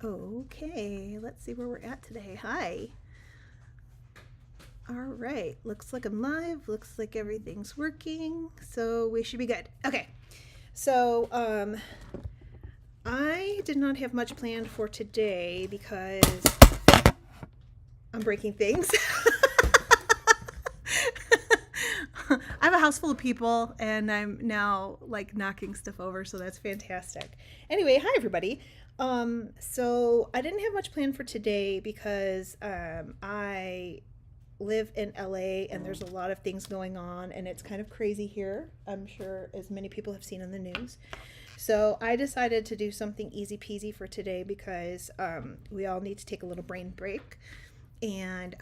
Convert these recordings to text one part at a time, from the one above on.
Okay, let's see where we're at today. Hi. All right, looks like I'm live. Looks like everything's working, so we should be good. Okay, so I did not have much planned for today because I'm breaking things. I have a house full of people and I'm now like knocking stuff over, so that's fantastic. Anyway, hi everybody. So I didn't have much planned for today because I live in LA and there's a lot of things going on and it's kind of crazy here. I'm sure as many people have seen on the news. So I decided to do something easy peasy for today because we all need to take a little brain break and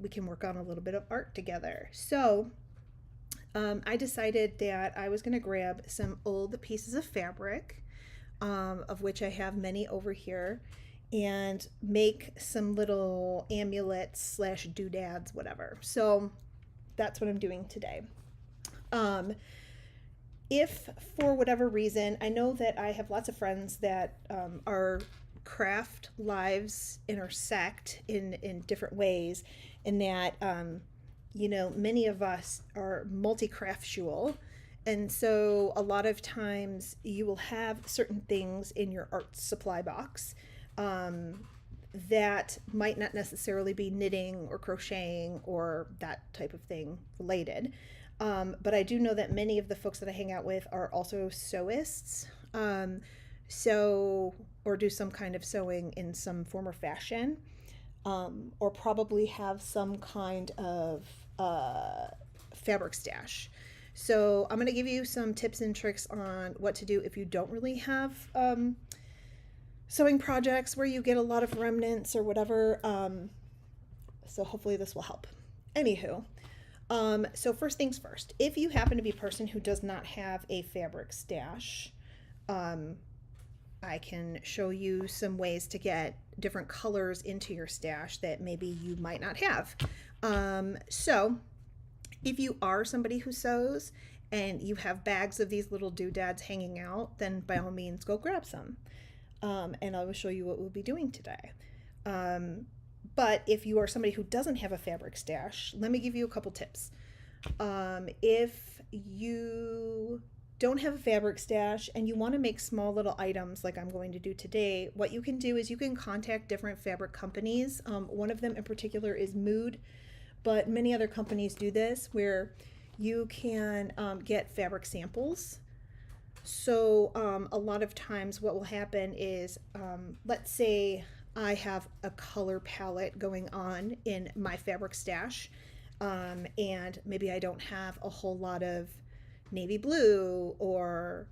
we can work on a little bit of art together. So I decided that I was going to grab some old pieces of fabric, of which I have many over here, and make some little amulets slash doodads, whatever. So that's what I'm doing today. Um, if for whatever reason, I know that I have lots of friends that are craft lives intersect in different ways, and that many of us are multi-craftual, and so a lot of times you will have certain things in your art supply box um, that might not necessarily be knitting or crocheting or that type of thing related. But I do know that many of the folks that I hang out with are also sewists. So, or do some kind of sewing in some form or fashion, or probably have some kind of fabric stash. So I'm going to give you some tips and tricks on what to do if you don't really have sewing projects where you get a lot of remnants or whatever. So hopefully this will help. Anywho, so first things first, if you happen to be a person who does not have a fabric stash, I can show you some ways to get different colors into your stash that maybe you might not have. So if you are somebody who sews and you have bags of these little doodads hanging out, then by all means go grab some. And I will show you what we'll be doing today. But if you are somebody who doesn't have a fabric stash, let me give you a couple tips. If you don't have a fabric stash and you want to make small little items like I'm going to do today, what you can do is you can contact different fabric companies. One of them in particular is Mood, but many other companies do this where you can get fabric samples. So a lot of times what will happen is, let's say I have a color palette going on in my fabric stash, and maybe I don't have a whole lot of navy blue or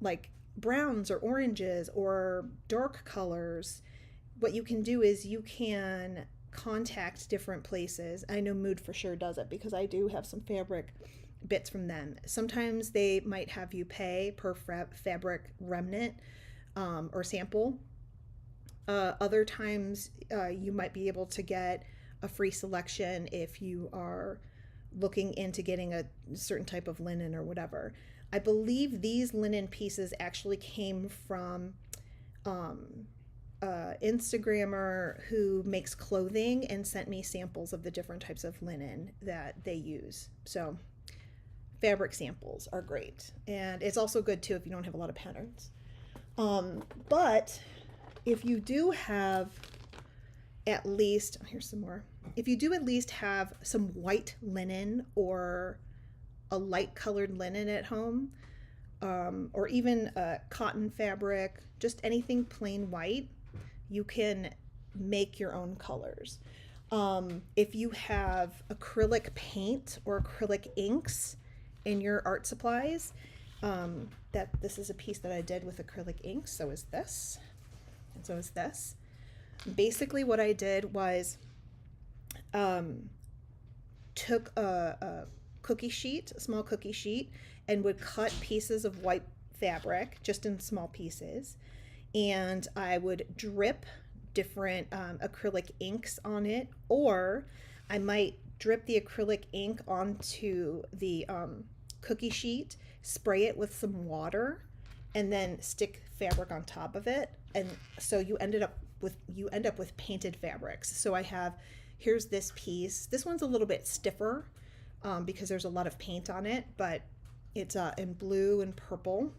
like browns or oranges or dark colors. What you can do is you can contact different places. I know Mood for sure does it because I do have some fabric bits from them. Sometimes they might have you pay per fabric remnant or sample. Other times you might be able to get a free selection if you are looking into getting a certain type of linen or whatever. I believe these linen pieces actually came from Instagrammer who makes clothing and sent me samples of the different types of linen that they use. So fabric samples are great, and it's also good too if you don't have a lot of patterns. But if you do have at least, here's some more. If you do at least have some white linen or a light colored linen at home, or even cotton fabric, just anything plain white, you can make your own colors. If you have acrylic paint or acrylic inks in your art supplies, that this is a piece that I did with acrylic ink, so is this, and so is this. Basically what I did was took a cookie sheet, a small cookie sheet, and would cut pieces of white fabric just in small pieces, and I would drip different acrylic inks on it, or I might drip the acrylic ink onto the cookie sheet, spray it with some water, and then stick fabric on top of it. And so you end up with painted fabrics. So I have, here's this piece. This one's a little bit stiffer because there's a lot of paint on it, but it's in blue and purple.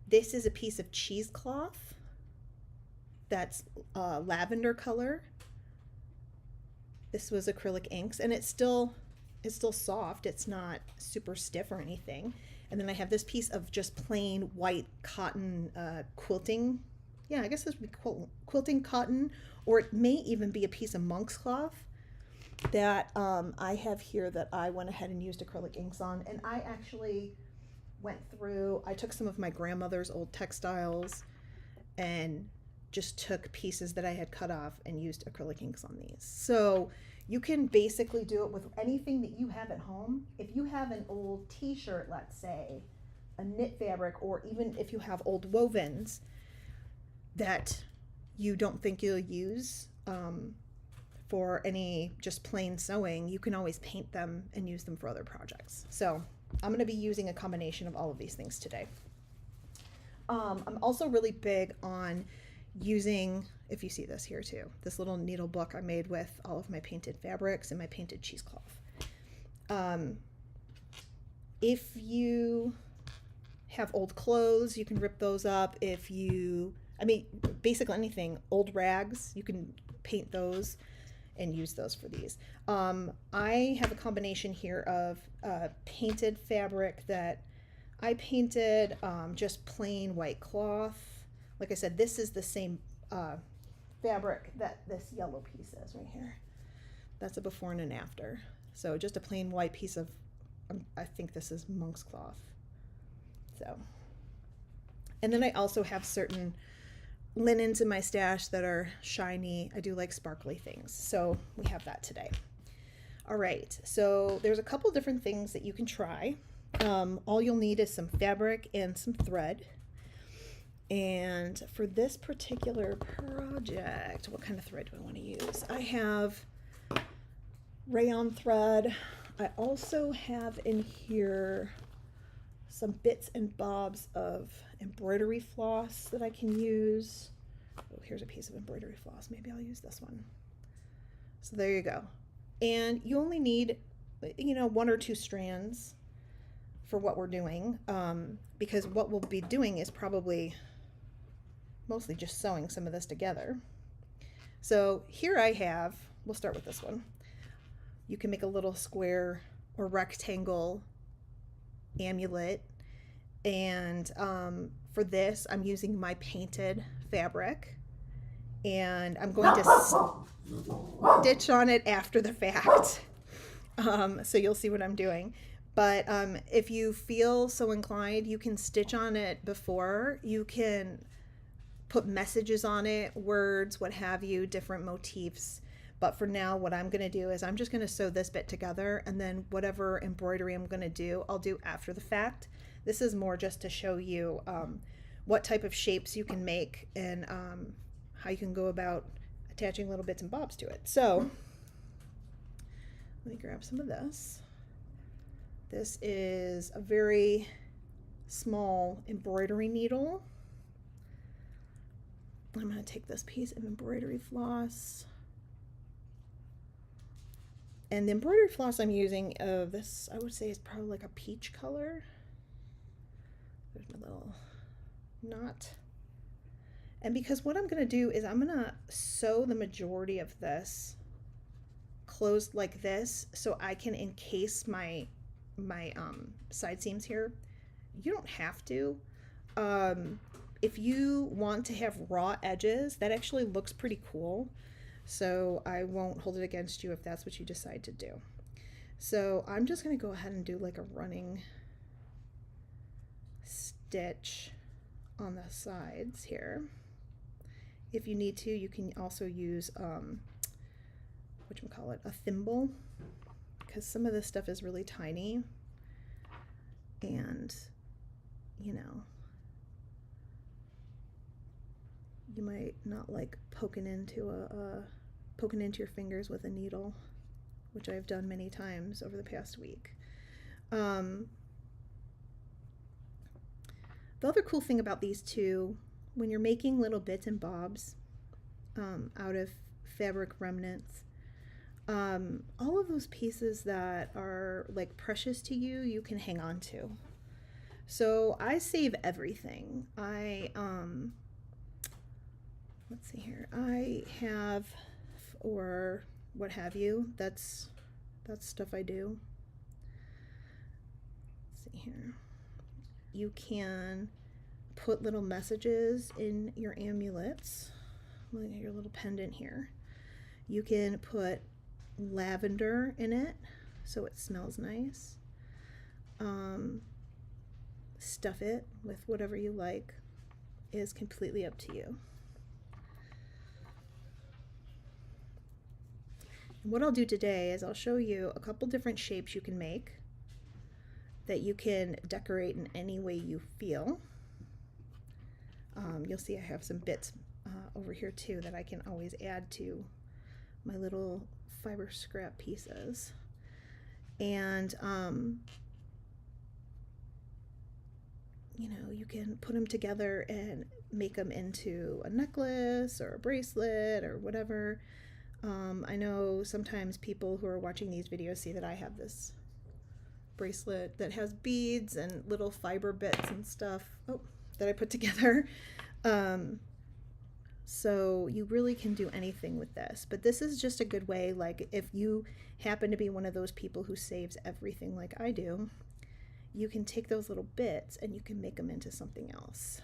This is a piece of cheesecloth that's lavender color. This was acrylic inks, and it's still soft. It's not super stiff or anything. And then I have this piece of just plain white cotton quilting. Yeah, I guess this would be quilting cotton, or it may even be a piece of monk's cloth that I have here that I went ahead and used acrylic inks on. And I actually went through, I took some of my grandmother's old textiles and just took pieces that I had cut off and used acrylic inks on these. So you can basically do it with anything that you have at home. If you have an old t-shirt, let's say, a knit fabric, or even if you have old wovens that you don't think you'll use for any just plain sewing, you can always paint them and use them for other projects. So I'm going to be using a combination of all of these things today. I'm also really big on using, if you see this here too, this little needle book I made with all of my painted fabrics and my painted cheesecloth. If you have old clothes, you can rip those up. If you, I mean, basically anything, old rags, you can paint those and use those for these. I have a combination here of painted fabric that I painted just plain white cloth. Like I said, this is the same fabric that this yellow piece is right here. That's a before and an after. So just a plain white piece of, I think this is monk's cloth. So, and then I also have certain linens in my stash that are shiny. I do like sparkly things. So we have that today. All right, so there's a couple different things that you can try. All you'll need is some fabric and some thread. And for this particular project, what kind of thread do I want to use? I have rayon thread. I also have in here some bits and bobs of embroidery floss that I can use. Oh, here's a piece of embroidery floss. Maybe I'll use this one. So there you go. And you only need, you know, 1 or 2 strands for what we're doing, because what we'll be doing is probably mostly just sewing some of this together. So here I have, we'll start with this one. You can make a little square or rectangle amulet, and for this I'm using my painted fabric, and I'm going to stitch on it after the fact. So you'll see what I'm doing. But if you feel so inclined, you can stitch on it before. You can put messages on it, words, what have you, different motifs. But for now, what I'm going to do is I'm just going to sew this bit together, and then whatever embroidery I'm going to do, I'll do after the fact. This is more just to show you what type of shapes you can make and how you can go about attaching little bits and bobs to it. So let me grab some of this. This is a very small embroidery needle. I'm going to take this piece of embroidery floss. And the embroidery floss I'm using, this I would say is probably like a peach color. There's my little knot. And because what I'm going to do is I'm going to sew the majority of this closed like this so I can encase my side seams here. You don't have to. If you want to have raw edges, that actually looks pretty cool. So I won't hold it against you if that's what you decide to do. So I'm just going to go ahead and do like a running stitch on the sides here. If you need to, you can also use whatchamacallit, a thimble, because some of this stuff is really tiny, and you know, you might not like poking into your fingers with a needle, which I've done many times over the past week. The other cool thing about these two, when you're making little bits and bobs out of fabric remnants, all of those pieces that are like precious to you, you can hang on to. So I save everything. Let's see here. I have, or what have you. That's stuff I do. Let's see here. You can put little messages in your amulets, like your little pendant here. You can put lavender in it so it smells nice. Stuff it with whatever you like. It is completely up to you. And what I'll do today is I'll show you a couple different shapes you can make that you can decorate in any way you feel. You'll see I have some bits over here too that I can always add to my little fiber scrap pieces. And you know, you can put them together and make them into a necklace or a bracelet or whatever. I know sometimes people who are watching these videos see that I have this bracelet that has beads and little fiber bits and stuff that I put together. So you really can do anything with this, but this is just a good way, like if you happen to be one of those people who saves everything like I do, you can take those little bits and you can make them into something else.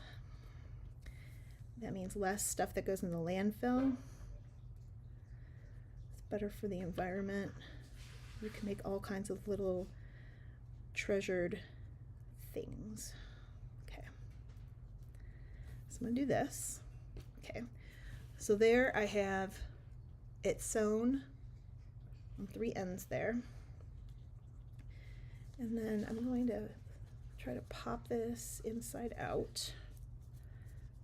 That means less stuff that goes in the landfill. It's better for the environment. You can make all kinds of little treasured things. Okay, so I'm gonna do this. Okay, so there I have it sewn on 3 ends there. And then I'm going to try to pop this inside out.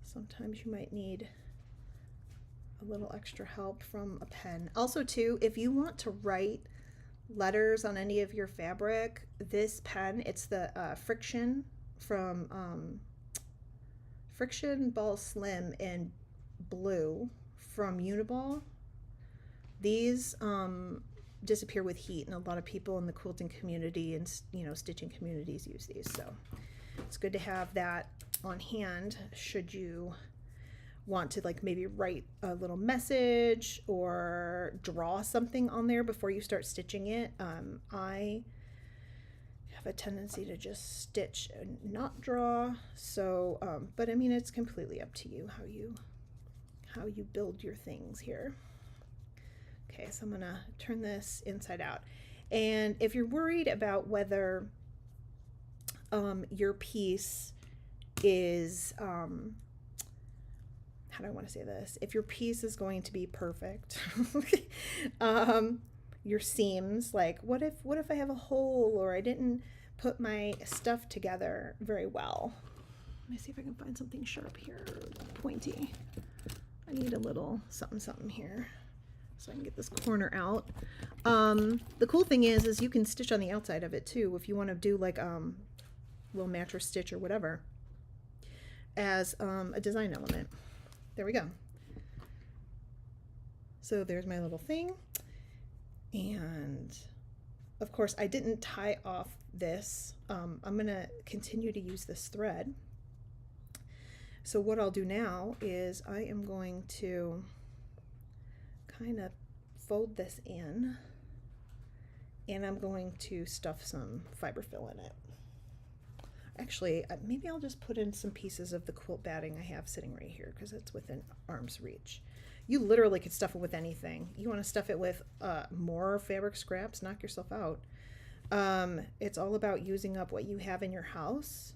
Sometimes you might need a little extra help from a pen. Also too, if you want to write letters on any of your fabric, this pen, it's the Friction from Friction Ball Slim in blue from Uniball. These disappear with heat, and a lot of people in the quilting community and stitching communities use these, so it's good to have that on hand should you want to like maybe write a little message or draw something on there before you start stitching it. I have a tendency to just stitch and not draw, so but I mean, it's completely up to you how you build your things here. Okay, so I'm gonna turn this inside out. And if you're worried about whether your piece is, how do I want to say this? If your piece is going to be perfect, your seams, like what if I have a hole or I didn't put my stuff together very well? Let me see if I can find something sharp here, pointy. I need a little something here, so I can get this corner out. The cool thing is you can stitch on the outside of it too if you want to do like little mattress stitch or whatever as a design element. There we go. So there's my little thing, and of course I didn't tie off this. I'm gonna continue to use this thread. So what I'll do now is I am going to kind of fold this in, and I'm going to stuff some fiberfill in it. Actually, maybe I'll just put in some pieces of the quilt batting I have sitting right here because it's within arm's reach. You literally could stuff it with anything. You want to stuff it with more fabric scraps, knock yourself out. It's all about using up what you have in your house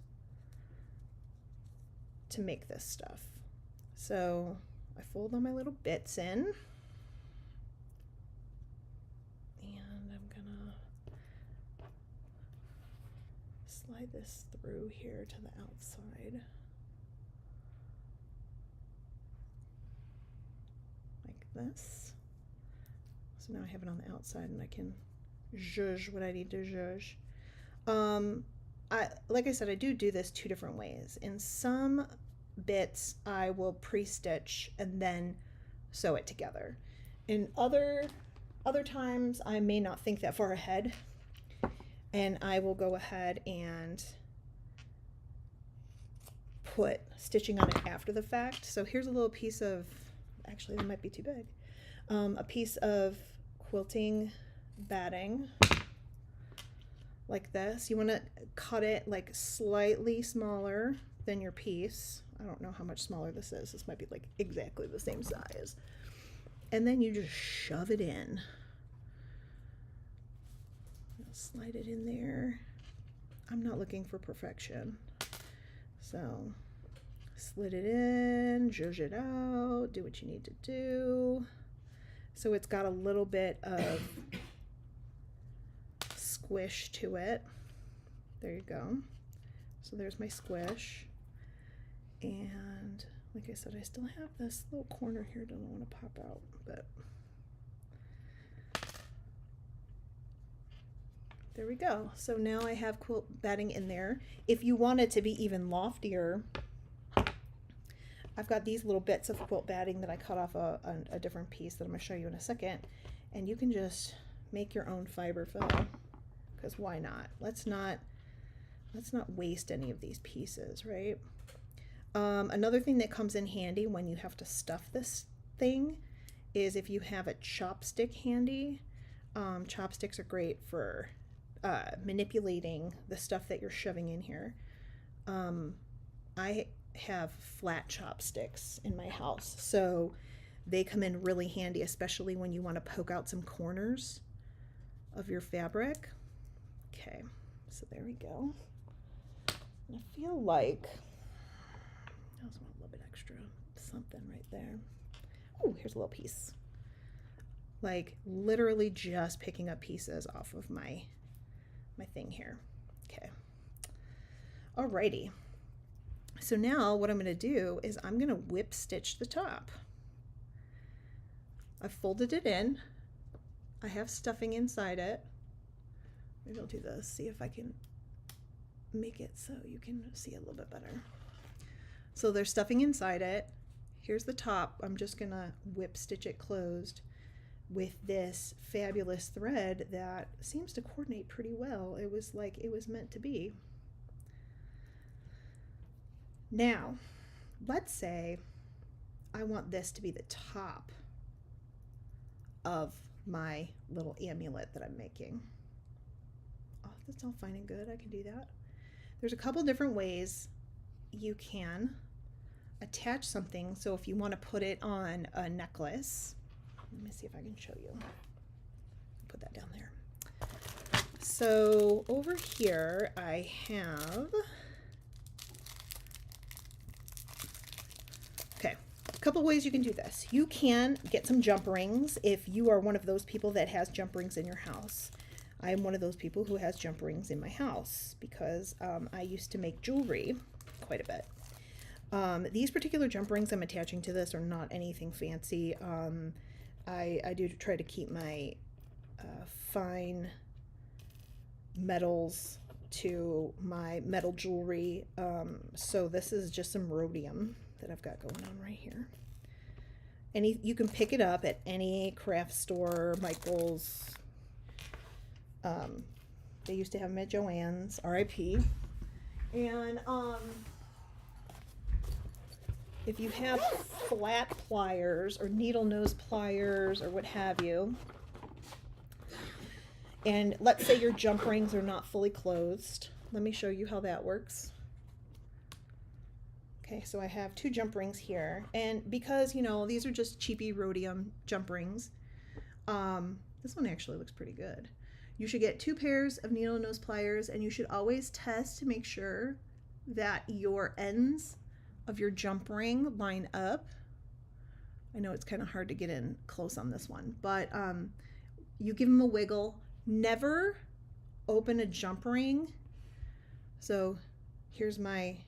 to make this stuff. So I fold all my little bits in, and I'm gonna slide this through here to the outside like this. So now I have it on the outside and I can zhuzh what I need to zhuzh. like I said, I do this two different ways. In some bits, I will pre-stitch and then sew it together. In other times, I may not think that far ahead, and I will go ahead and put stitching on it after the fact. So here's a little piece of, actually that might be too big, a piece of quilting batting like this. You want to cut it like slightly smaller than your piece. I don't know how much smaller this is. This might be like exactly the same size. And then you just shove it in. Slide it in there. I'm not looking for perfection. So slid it in, zhuzh it out, do what you need to do. So it's got a little bit of squish to it. There you go. So there's my squish. And like I said, I still have this little corner here, don't want to pop out, but there we go. So now I have quilt batting in there. If you want it to be even loftier, I've got these little bits of quilt batting that I cut off a different piece that I'm going to show you in a second. And you can just make your own fiber fill, because why not? Let's not waste any of these pieces, right? Another thing that comes in handy when you have to stuff this thing is if you have a chopstick handy. Chopsticks are great for manipulating the stuff that you're shoving in here. I have flat chopsticks in my house, so they come in really handy, especially when you want to poke out some corners of your fabric. Okay, so there we go. And I feel like I also want a little bit extra something right there. Oh, here's a little piece. Like literally just picking up pieces off of my thing here. Okay. Alrighty. So now what I'm going to do is I'm going to whip stitch the top. I've folded it in. I have stuffing inside it. Maybe I'll do this, see if I can make it so you can see a little bit better. So there's stuffing inside it. Here's the top. I'm just going to whip stitch it closed with this fabulous thread that seems to coordinate pretty well. It was like it was meant to be. Now, let's say I want this to be the top of my little amulet that I'm making. Oh, that's all fine and good. I can do that. There's a couple different ways you can attach something. So if you want to put it on a necklace, let me see if I can show you. Put that down there. So over here I have, okay, a couple ways you can do this. You can get some jump rings if you are one of those people that has jump rings in your house. I am one of those people who has jump rings in my house because I used to make jewelry quite a bit. These particular jump rings I'm attaching to this are not anything fancy. I do try to keep my fine metals to my metal jewelry. So this is just some rhodium that I've got going on right here. You can pick it up at any craft store, Michael's. They used to have them at Joann's, RIP. And if you have flat pliers or needle nose pliers or what have you, and let's say your jump rings are not fully closed, let me show you how that works. Okay, so I have two jump rings here, and because, you know, these are just cheapy rhodium jump rings, this one actually looks pretty good. You should get 2 pairs of needle nose pliers, and you should always test to make sure that your ends of your jump ring line up. I know it's kind of hard to get in close on this one, but you give them a wiggle. Never open a jump ring. So here's my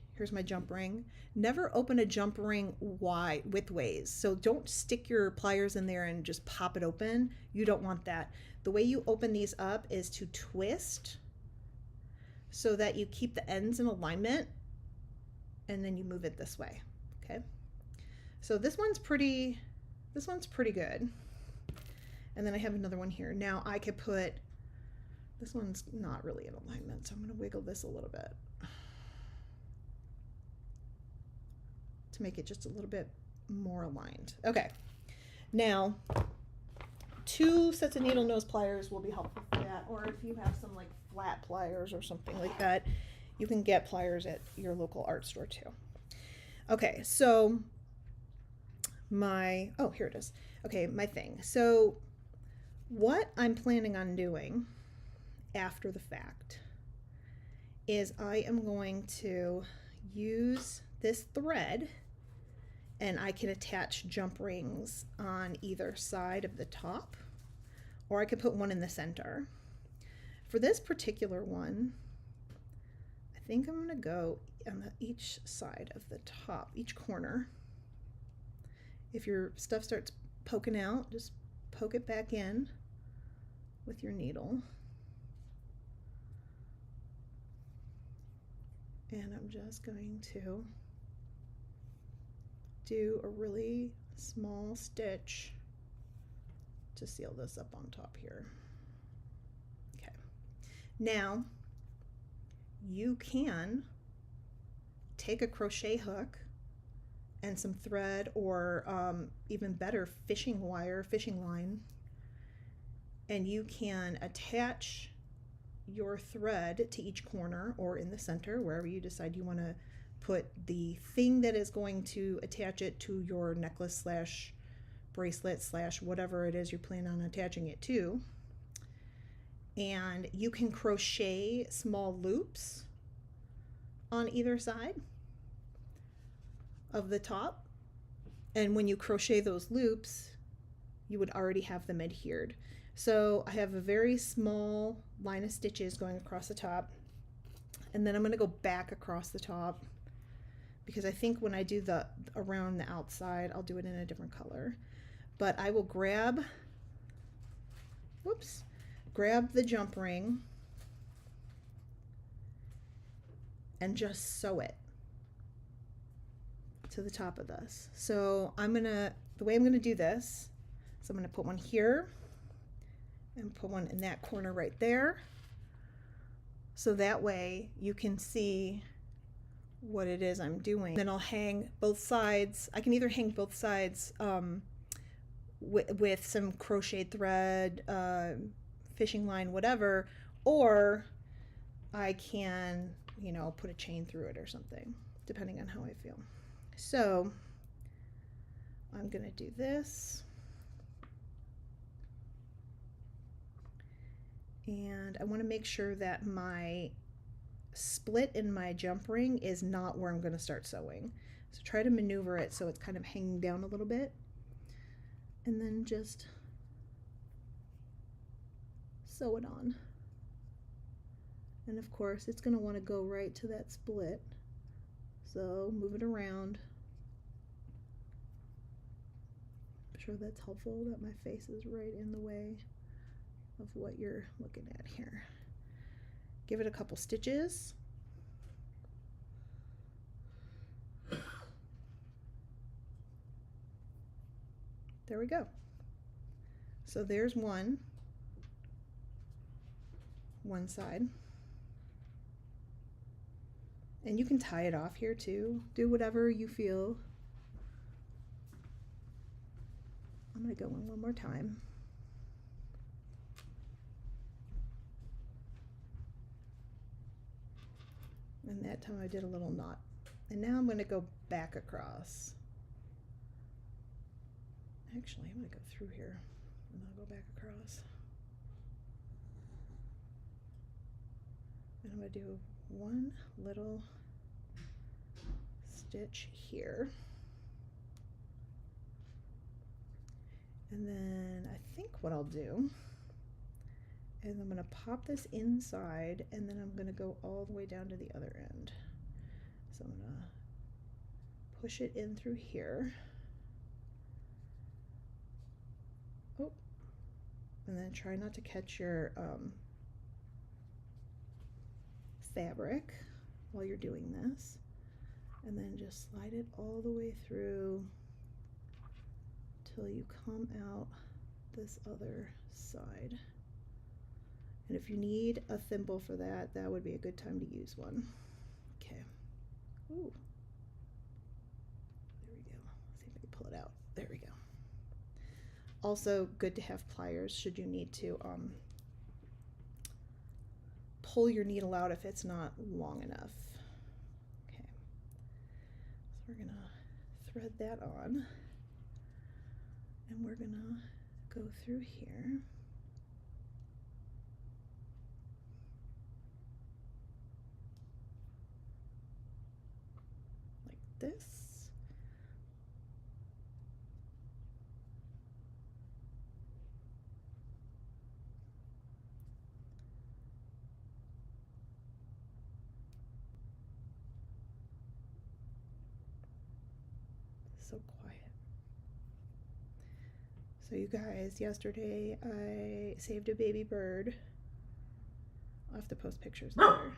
jump ring. Never open a jump ring widthways. So don't stick your pliers in there and just pop it open. You don't want that. The way you open these up is to twist. so that you keep the ends in alignment, and then you move it this way. Okay, so this one's pretty good. And then I have another one here. Now I could put, this one's not really in alignment, so I'm going to wiggle this a little bit to make it just a little bit more aligned. Okay, now 2 sets of needle nose pliers will be helpful for that, or if you have some like flat pliers or something like that, you can get pliers at your local art store too. Okay, so my, oh, here it is. Okay, my thing. So what I'm planning on doing after the fact is I am going to use this thread, and I can attach jump rings on either side of the top, or I could put one in the center. For this particular one, I think I'm going to go on each side of the top, each corner. If your stuff starts poking out, just poke it back in with your needle. And I'm just going to do a really small stitch to seal this up on top here. Okay, now you can take a crochet hook and some thread, or even better, fishing wire, fishing line, and you can attach your thread to each corner or in the center, wherever you decide you want to put the thing that is going to attach it to your necklace slash bracelet slash whatever it is you plan on attaching it to. And you can crochet small loops on either side of the top, and when you crochet those loops, you would already have them adhered. So I have a very small line of stitches going across the top, and then I'm going to go back across the top, because I think when I do the around the outside, I'll do it in a different color. But I will grab the jump ring and just sew it to the top of this. So the way I'm gonna do this, so I'm gonna put one here and put one in that corner right there, so that way you can see what it is I'm doing. Then I'll hang both sides. I can either hang both sides with some crocheted thread, fishing line, whatever, or I can, you know, put a chain through it or something, depending on how I feel. So I'm gonna do this, and I want to make sure that my split in my jump ring is not where I'm going to start sewing. So try to maneuver it so it's kind of hanging down a little bit, and then just sew it on. And of course it's going to want to go right to that split, so move it around. I'm sure that's helpful that my face is right in the way of what you're looking at here. Give it a couple stitches. There we go. So there's one side. And you can tie it off here too. Do whatever you feel. I'm going to go in one more time. And that time I did a little knot. And now I'm going to go back across. Actually, I'm going to go through here and I'll go back across. And I'm going to do one little stitch here. And then I think what I'll do is I'm going to pop this inside, and then I'm going to go all the way down to the other end. So I'm going to push it in through here. Oh, and then try not to catch your fabric while you're doing this, and then just slide it all the way through till you come out this other side. And if you need a thimble for that, that would be a good time to use one. Okay. Ooh. There we go. Let's see if I can pull it out. There we go. Also good to have pliers should you need to pull your needle out if it's not long enough. Okay. So we're gonna thread that on, and we're gonna go through here. Like this. So quiet. So you guys, yesterday I saved a baby bird. I'll have to post pictures later.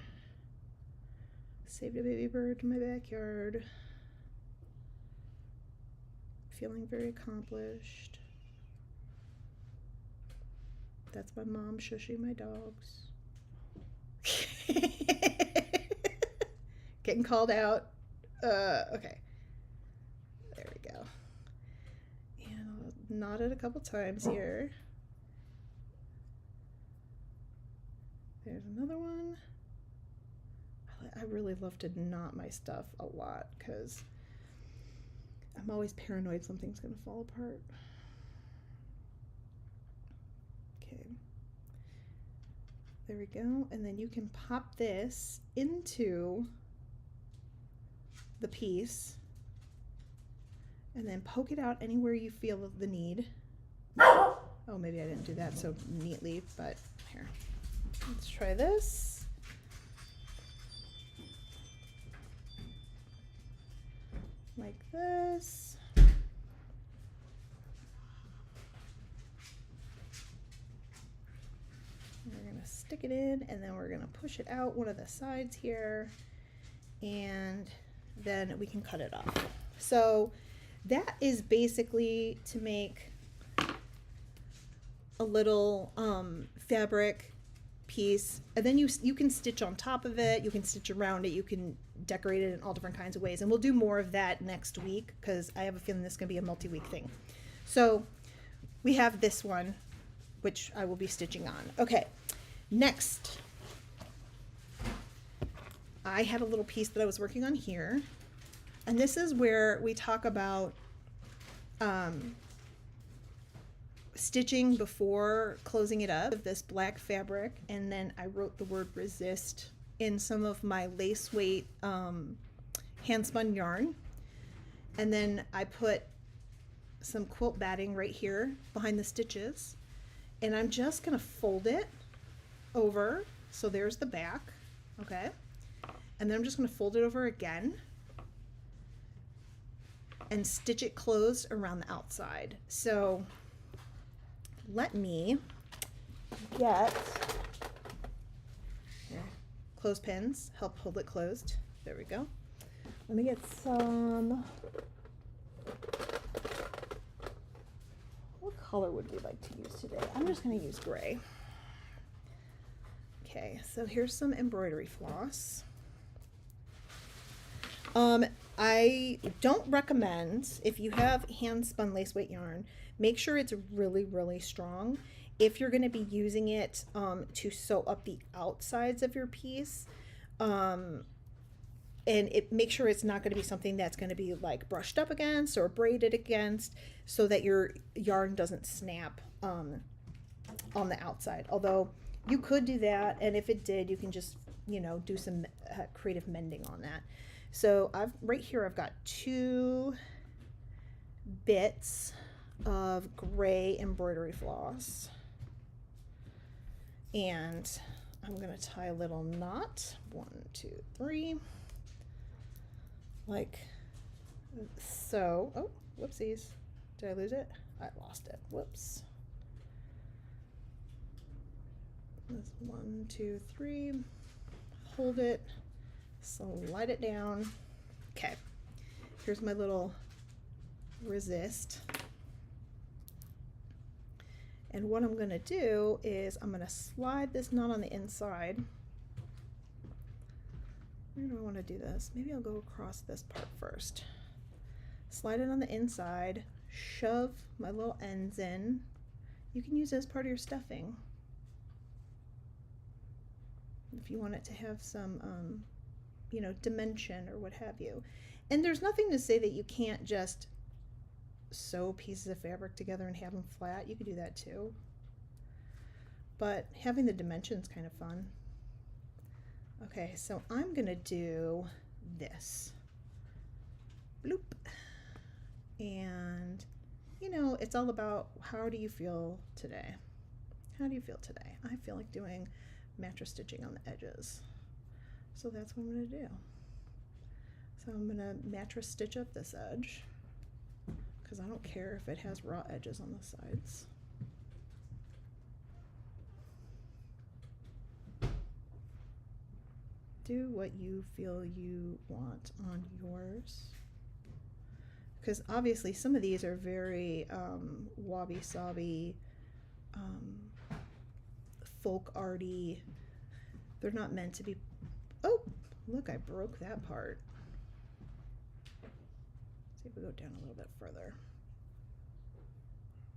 Saved a baby bird in my backyard. Feeling very accomplished. That's my mom shushing my dogs. Getting called out. Okay. There we go. And I'll knot it a couple times here. There's another one. I really love to knot my stuff a lot because I'm always paranoid something's going to fall apart. Okay. There we go. And then you can pop this into the piece and then poke it out anywhere you feel the need. Oh, maybe I didn't do that so neatly, but here. Let's try this. Like this. We're going to stick it in, and then we're going to push it out one of the sides here, and then we can cut it off. So that is basically to make a little fabric piece, and then you can stitch on top of it, you can stitch around it, you can decorate it in all different kinds of ways, and we'll do more of that next week because I have a feeling this is going to be a multi-week thing. So we have this one, which I will be stitching on. Okay, next I had a little piece that I was working on here, and this is where we talk about stitching before closing it up of this black fabric, and then I wrote the word resist in some of my lace weight hand spun yarn, and then I put some quilt batting right here behind the stitches, and I'm just gonna fold it over, so there's the back, okay, and then I'm just gonna fold it over again and stitch it closed around the outside. So let me get clothespins, help hold it closed. There we go. Let me get some, what color would we like to use today? I'm just gonna use gray. Okay, so here's some embroidery floss. I don't recommend, if you have hand spun lace weight yarn, make sure it's really, really strong. If you're going to be using it to sew up the outsides of your piece, and make sure it's not going to be something that's going to be like brushed up against or braided against, so that your yarn doesn't snap on the outside. Although you could do that, and if it did, you can just, you know, do some creative mending on that. So right here I've got 2 bits of gray embroidery floss, and I'm going to tie a little knot, 1, 2, 3, like so. Oh, whoopsies, did I lose it? I lost it. Whoops. That's 1, 2, 3. hold it, slide it down. Okay, here's my little resist. And what I'm going to do is I'm going to slide this knot on the inside. Where do I want to do this? Maybe I'll go across this part first. Slide it on the inside, shove my little ends in. You can use it as part of your stuffing if you want it to have some, you know, dimension or what have you. And there's nothing to say that you can't just sew pieces of fabric together and have them flat. You could do that too. But having the dimensions kind of fun. Okay, so I'm gonna do this. Bloop. And you know, it's all about how do you feel today? How do you feel today? I feel like doing mattress stitching on the edges. So that's what I'm gonna do. So I'm gonna mattress stitch up this edge because I don't care if it has raw edges on the sides. Do what you feel you want on yours. Because obviously some of these are very wabi-sabi, folk arty. They're not meant to be. Oh, look, I broke that part. Let's see if we go down a little bit further.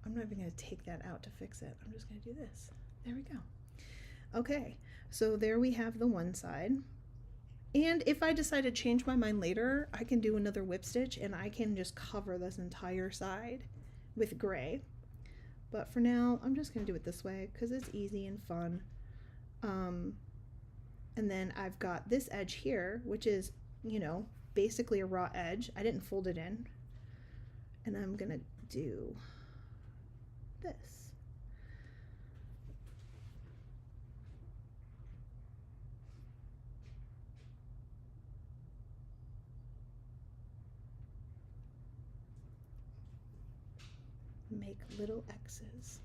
I'm not even going to take that out to fix it. I'm just going to do this. There we go. Okay, so there we have the one side. And if I decide to change my mind later, I can do another whip stitch and I can just cover this entire side with gray. But for now, I'm just going to do it this way because it's easy and fun. And then I've got this edge here, which is, you know, basically a raw edge. I didn't fold it in. And I'm going to do this. Make little X's.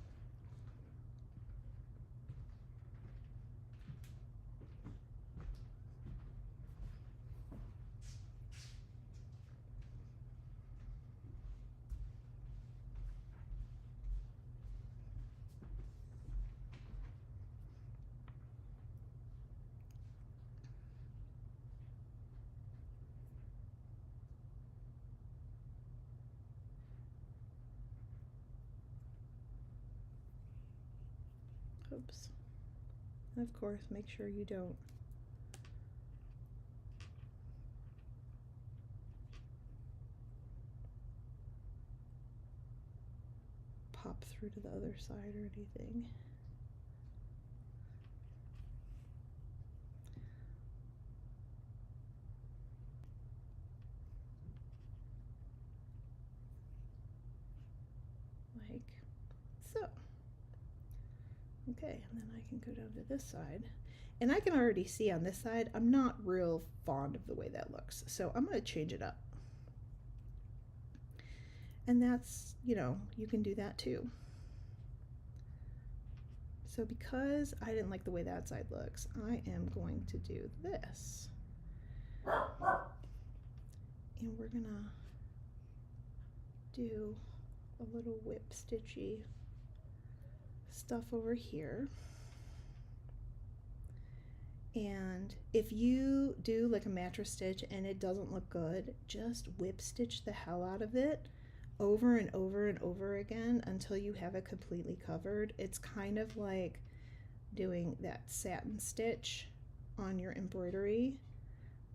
Oops. And of course, make sure you don't pop through to the other side or anything. Like so. Okay, and then I can go down to this side. And I can already see on this side, I'm not real fond of the way that looks. So I'm going to change it up. And that's, you know, you can do that too. So because I didn't like the way that side looks, I am going to do this. And we're going to do a little whip stitchy stuff over here. And if you do like a mattress stitch and it doesn't look good, just whip stitch the hell out of it over and over and over again until you have it completely covered. It's kind of like doing that satin stitch on your embroidery,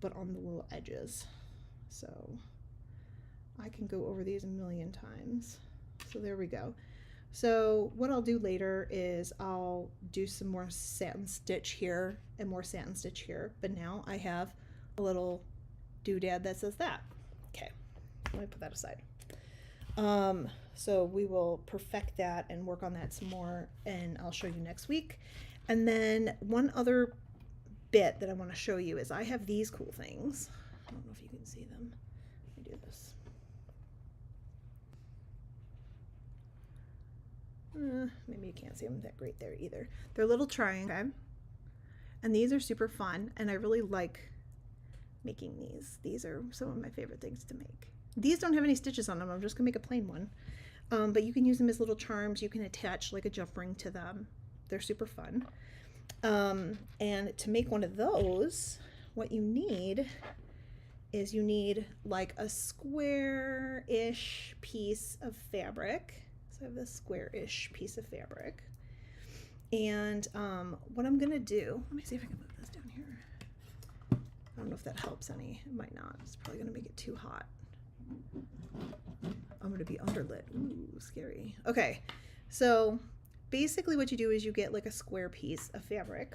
but on the little edges. So I can go over these a million times. So there we go. So what I'll do later is I'll do some more satin stitch here and more satin stitch here, but now I have a little doodad that says that. Okay, let me put that aside. So we will perfect that and work on that some more, and I'll show you next week. And then one other bit that I want to show you is I have these cool things. I don't know if you can see them. Let me do this. Maybe you can't see them that great there either. They're little triangles. Okay? And these are super fun, and I really like making these. These are some of my favorite things to make. These don't have any stitches on them. I'm just gonna make a plain one. But you can use them as little charms. You can attach like a jump ring to them. They're super fun. And to make one of those, what you need is you need like a square-ish piece of fabric. So I have this square-ish piece of fabric. And what I'm gonna do, let me see if I can move this down here. I don't know if that helps any. It might not. It's probably gonna make it too hot. I'm gonna be underlit. Ooh, scary. Okay, so basically what you do is you get like a square piece of fabric.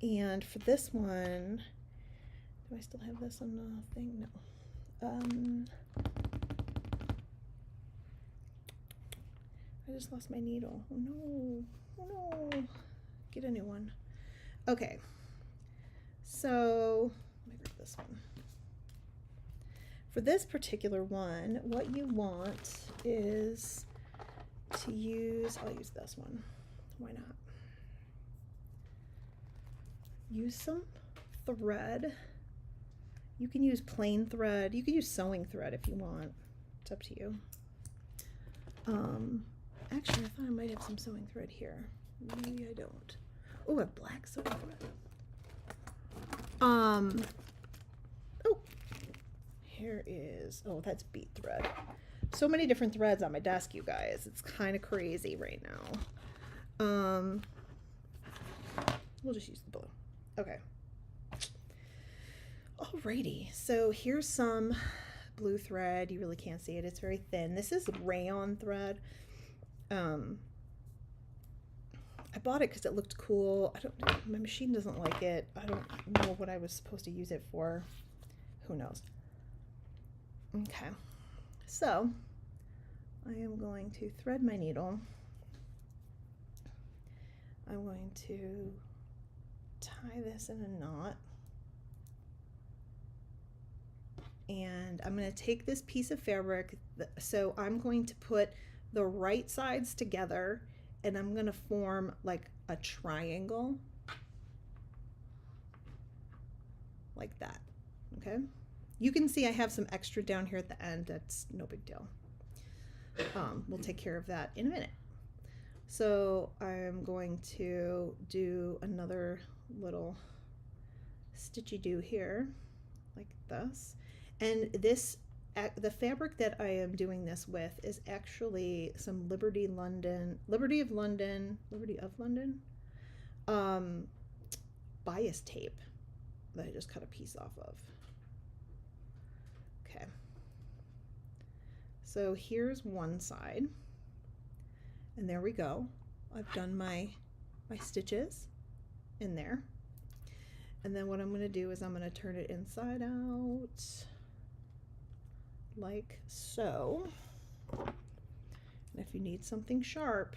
And for this one, do I still have this on the thing? No. I just lost my needle. Oh no. Oh no. Get a new one. Okay. So, let me grab this one. For this particular one, what you want is to use, I'll use this one. Why not? Use some thread. You can use plain thread. You can use sewing thread if you want. It's up to you. Actually, I thought I might have some sewing thread here. Maybe I don't. Oh, a black sewing thread. Oh, here is, oh, that's bead thread. So many different threads on my desk, you guys. It's kind of crazy right now. We'll just use the blue. Okay. Alrighty, so here's some blue thread. You really can't see it. It's very thin. This is rayon thread. I bought it because it looked cool. My machine doesn't like it. I don't know what I was supposed to use it for. Who knows? Okay, so I am going to thread my needle. I'm going to tie this in a knot. And I'm going to take this piece of fabric, so I'm going to put the right sides together, and I'm going to form like a triangle like that. Okay, you can see I have some extra down here at the end. That's no big deal. We'll take care of that in a minute. So I'm going to do another little stitchy do here like this. And this, the fabric that I am doing this with is actually some Liberty of London bias tape that I just cut a piece off of. Okay. So here's one side, and there we go. I've done my stitches in there. And then what I'm going to do is I'm going to turn it inside out like so. And if you need something sharp,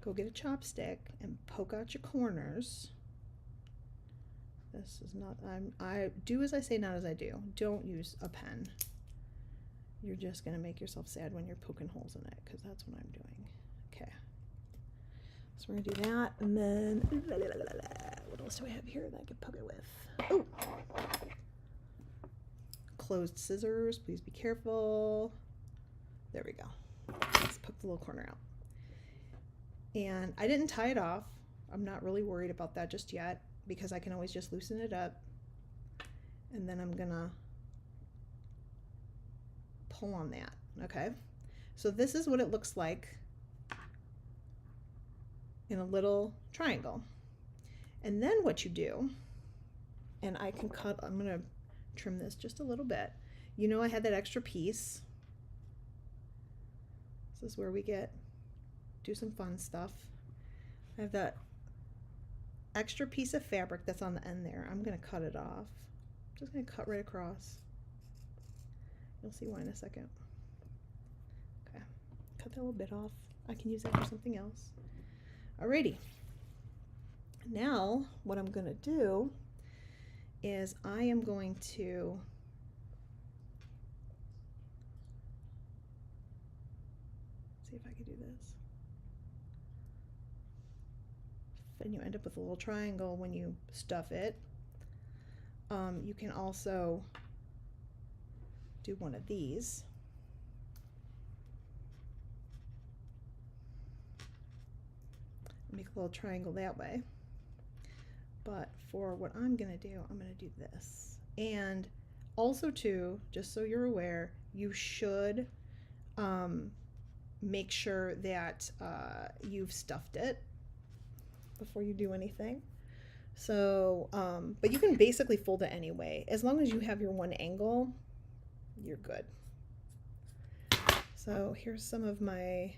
go get a chopstick and poke out your corners. This is not, I do as I say, not as I do. Don't use a pen. You're just going to make yourself sad when you're poking holes in it, because that's what I'm doing. Okay. So we're going to do that, and then, what else do I have here that I can poke it with? Oh! Closed scissors, please be careful. There we go. Let's poke the little corner out. And I didn't tie it off. I'm not really worried about that just yet, because I can always just loosen it up. And then I'm gonna pull on that, okay? So this is what it looks like in a little triangle. And then what you do, and I can cut, I'm gonna trim this just a little bit. You know I had that extra piece. This is where we do some fun stuff. I have that extra piece of fabric that's on the end there. I'm gonna cut it off. I'm just gonna cut right across. You'll see why in a second. Okay, cut that little bit off. I can use that for something else. Alrighty. Now, what I'm gonna do is I am going to see if I can do this. and you end up with a little triangle when you stuff it. You can also do one of these. Make a little triangle that way. But for what I'm gonna do, I'm gonna do this. And also too, just so you're aware, you should make sure that you've stuffed it before you do anything. So, but you can basically fold it anyway. As long as you have your one angle, you're good. So here's some of my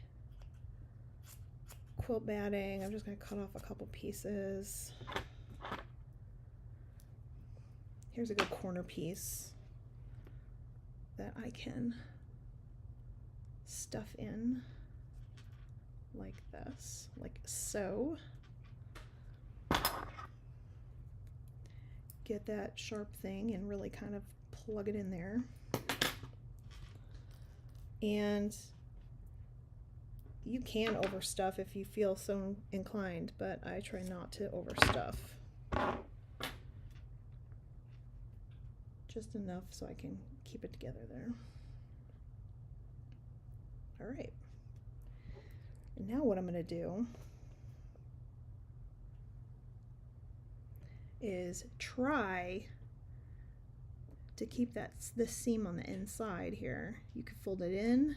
quilt batting. I'm just going to cut off a couple pieces. Here's a good corner piece that I can stuff in like this, like so. Get that sharp thing and really kind of plug it in there. And you can overstuff if you feel so inclined, but I try not to overstuff. Just enough so I can keep it together there. All right. And now what I'm going to do is try to keep this seam on the inside here. You could fold it in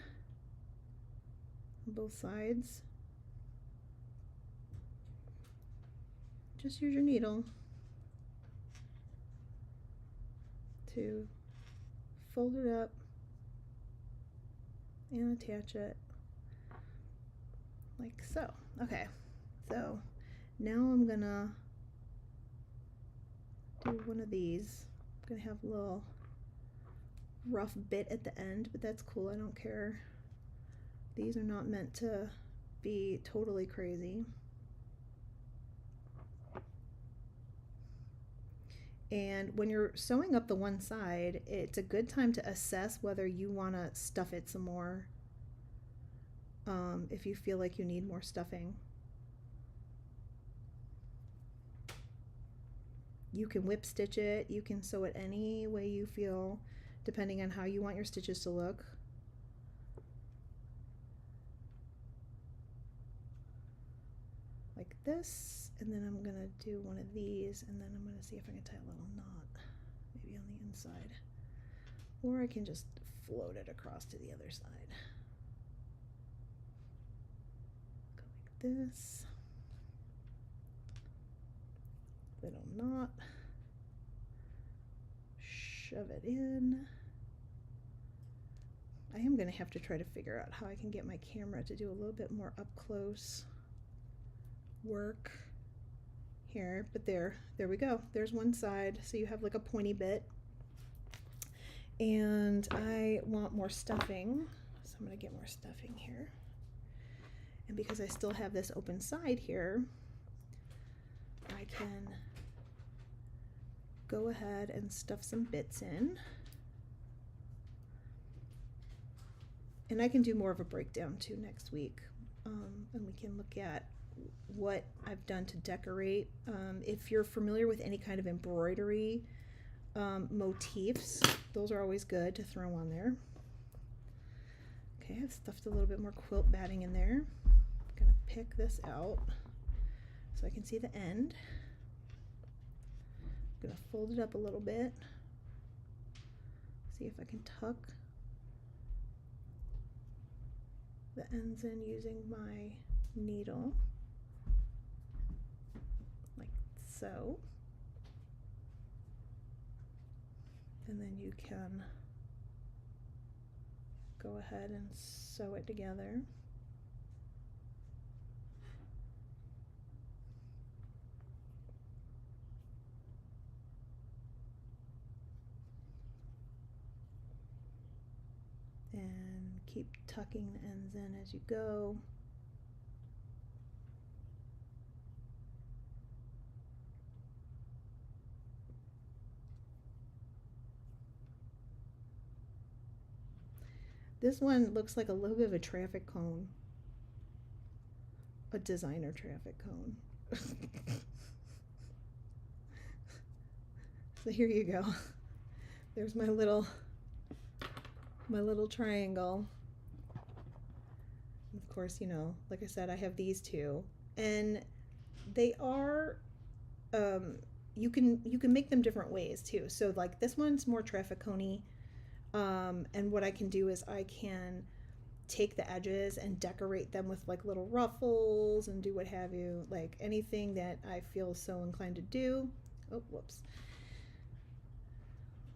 on both sides. Just use your needle to fold it up and attach it like so. Okay, so now I'm gonna do one of these. I'm gonna have a little rough bit at the end, but that's cool, I don't care. These are not meant to be totally crazy. And when you're sewing up the one side, it's a good time to assess whether you want to stuff it some more, if you feel like you need more stuffing. You can whip stitch it, you can sew it any way you feel, depending on how you want your stitches to look. Like this, and then I'm gonna do one of these, and then I'm gonna see if I can tie a little knot, maybe on the inside. Or I can just float it across to the other side. Go like this. Little knot. Shove it in. I am gonna have to try to figure out how I can get my camera to do a little bit more up close work here, but there we go. There's one side, so you have like a pointy bit. And I want more stuffing, so I'm gonna get more stuffing here. And because I still have this open side here, I can go ahead and stuff some bits in. And I can do more of a breakdown too next week, and we can look at what I've done to decorate. If you're familiar with any kind of embroidery motifs, those are always good to throw on there. Okay, I've stuffed a little bit more quilt batting in there. I'm gonna pick this out so I can see the end. I'm gonna fold it up a little bit, see if I can tuck the ends in using my needle, like so. And then you can go ahead and sew it together. And keep tucking the ends in as you go. This one looks like a little bit of a traffic cone, a designer traffic cone. So here you go. There's my little triangle. Of course, you know, like I said, I have these two, and they are you can make them different ways too. So like this one's more traffic coney, and what I can do is I can take the edges and decorate them with like little ruffles and do what have you, like anything that I feel so inclined to do. Oh, whoops.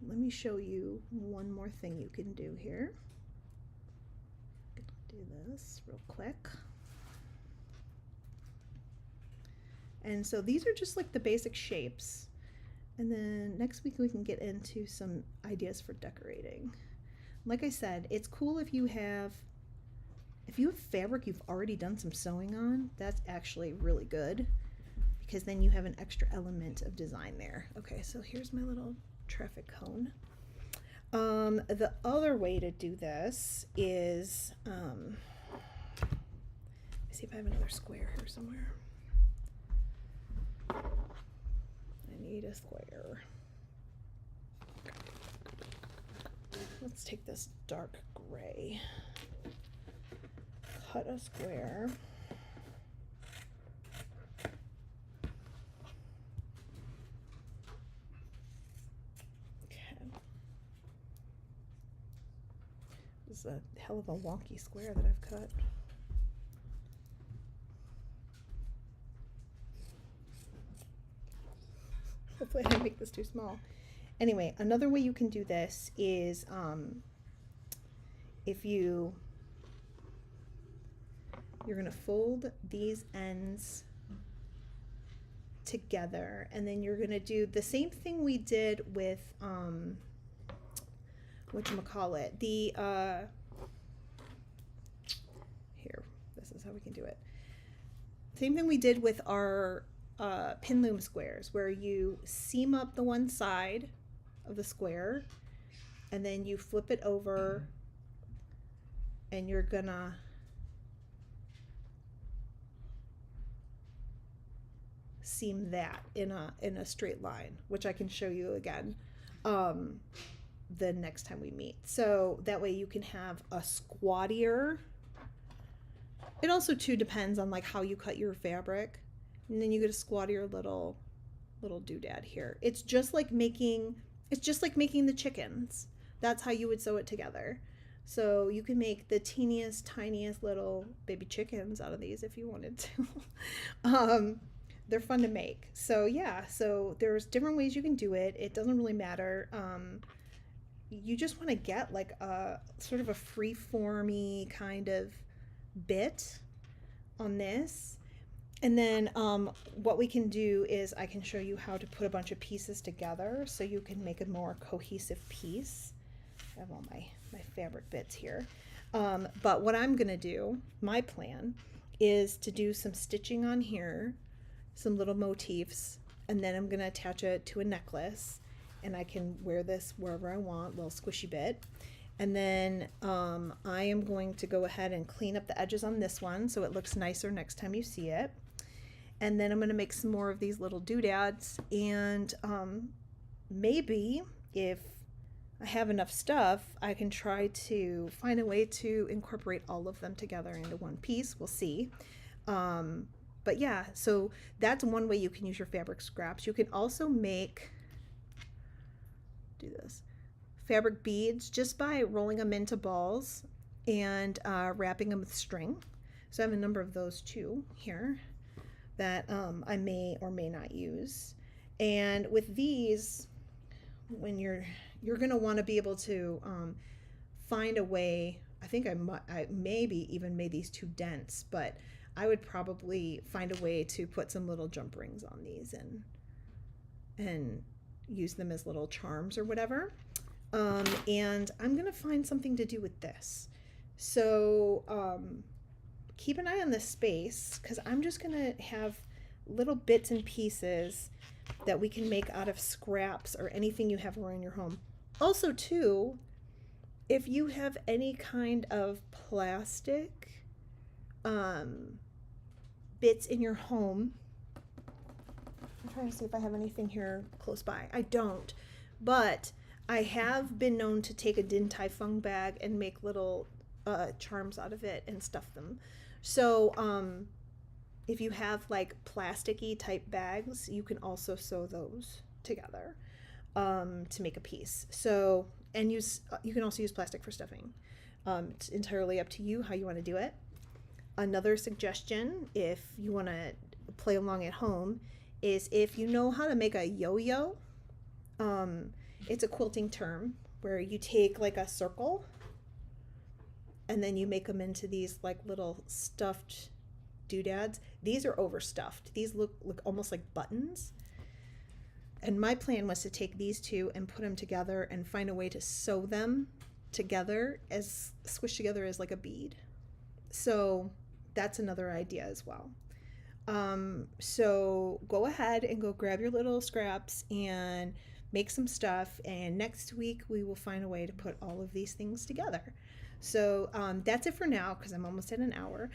Let me show you one more thing you can do here. Do this real quick. And so these are just like the basic shapes. And then next week we can get into some ideas for decorating. Like I said, it's cool if you have fabric you've already done some sewing on. That's actually really good because then you have an extra element of design there. Okay, so here's my little traffic cone. The other way to do this is, let me see if I have another square here somewhere. I need a square. Let's take this dark gray. Cut a square. Okay. This is a hell of a wonky square that I've cut. Hopefully I didn't make this too small. Anyway, another way you can do this is if you're gonna fold these ends together, and then you're gonna do the same thing we did with whatchamacallit, the here, this is how we can do it. Same thing we did with our pin loom squares, where you seam up the one side of the square and then you flip it over and you're gonna seam that in a straight line, which I can show you again the next time we meet. So that way you can have a squattier. It also too depends on like how you cut your fabric, and then you get a squattier little doodad here. It's just like making the chickens. That's how you would sew it together. So you can make the teeniest, tiniest little baby chickens out of these if you wanted to. They're fun to make. So yeah, so there's different ways you can do it. It doesn't really matter. You just want to get like a sort of a free-formy kind of bit on this. And then what we can do is I can show you how to put a bunch of pieces together so you can make a more cohesive piece. I have all my fabric bits here. But what I'm gonna do, my plan, is to do some stitching on here, some little motifs, and then I'm gonna attach it to a necklace, and I can wear this wherever I want, little squishy bit. And then I am going to go ahead and clean up the edges on this one so it looks nicer next time you see it. And then I'm going to make some more of these little doodads, and maybe if I have enough stuff, I can try to find a way to incorporate all of them together into one piece. We'll see. But yeah, so that's one way you can use your fabric scraps. You can also do this, fabric beads just by rolling them into balls and wrapping them with string. So I have a number of those too here that I may or may not use. And with these, when you're gonna want to be able to find a way. I think I maybe even made these too dense, but I would probably find a way to put some little jump rings on these and use them as little charms or whatever. And I'm gonna find something to do with this. So keep an eye on this space, because I'm just gonna have little bits and pieces that we can make out of scraps or anything you have around your home. Also too, if you have any kind of plastic bits in your home I'm trying to see if I have anything here close by. I don't, but I have been known to take a Din Tai Fung bag and make little charms out of it and stuff them. So if you have like plasticky type bags, you can also sew those together to make a piece. So, and you can also use plastic for stuffing. It's entirely up to you how you want to do it. Another suggestion, if you want to play along at home, is if you know how to make a yo-yo. It's a quilting term where you take like a circle and then you make them into these like little stuffed doodads. These are overstuffed. These look almost like buttons. And my plan was to take these two and put them together and find a way to sew them together as squished together as like a bead. So that's another idea as well. So go ahead and go grab your little scraps and make some stuff, and next week we will find a way to put all of these things together. So that's it for now because I'm almost at an hour.